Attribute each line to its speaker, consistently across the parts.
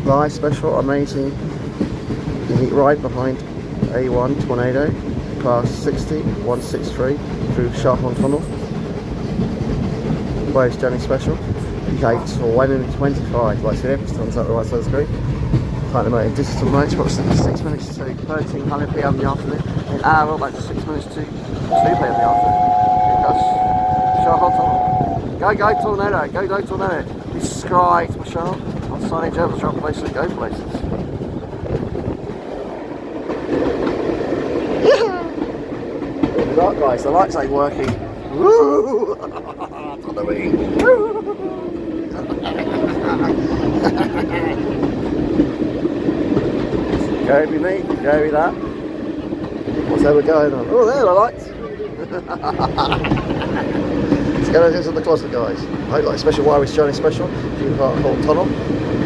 Speaker 1: Live special, amazing, unique ride behind A1 Tornado, class 60, 163 through Sharpon Tunnel. Wales journey special, UK2025, like see every time's at the right side of the screen. Currently making digital match, approximately 6 minutes to 1300 PM in the afternoon. In hour, about 6 minutes to 2 PM in the afternoon. Here goes Sharpon Tunnel. Go Tornado, go Tornado. Be scried, Michelle. On signage over, try places, go places. Right guys, the lights ain't working. Woo! On the wing. Go be me, go be that. What's ever going on? Oh, there the lights. Let's get into the closet, guys. I hope like special Irish journey special. Sharpon Tunnel.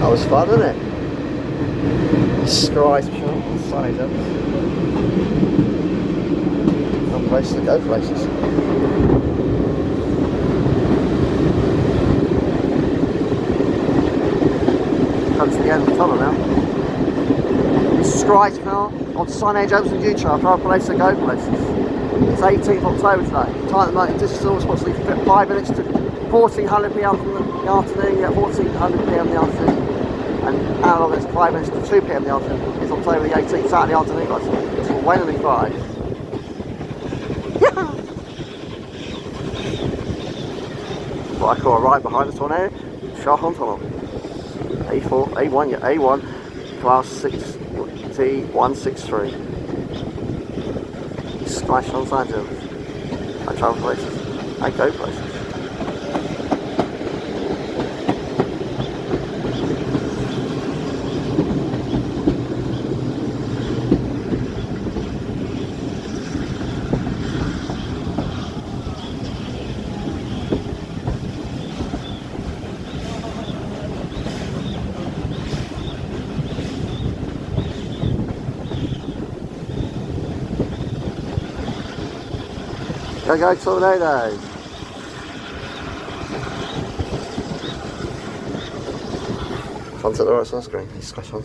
Speaker 1: That was fun, wasn't it? Skies, sunny up. Some places to go places. Come to the end of the tunnel now. Skies now on signage opens in future. After our place to go places. It's 18th October today. Time at the moment, digital is approximately 5 minutes to 1400 PM from the afternoon. Yeah, 1400 PM in the afternoon. And how long is 5 minutes to 2 PM in the afternoon? It's October the 18th, Saturday afternoon, guys. It's Wednesday 5. Yeah! What I call a ride behind the tornado, Sharpon Tunnel. A1, yeah, A1, class 60, 163. Splash on Los Angeles. I travel places. I go places. Go Tornado! Sun's at the right side of the screen, he's splash on.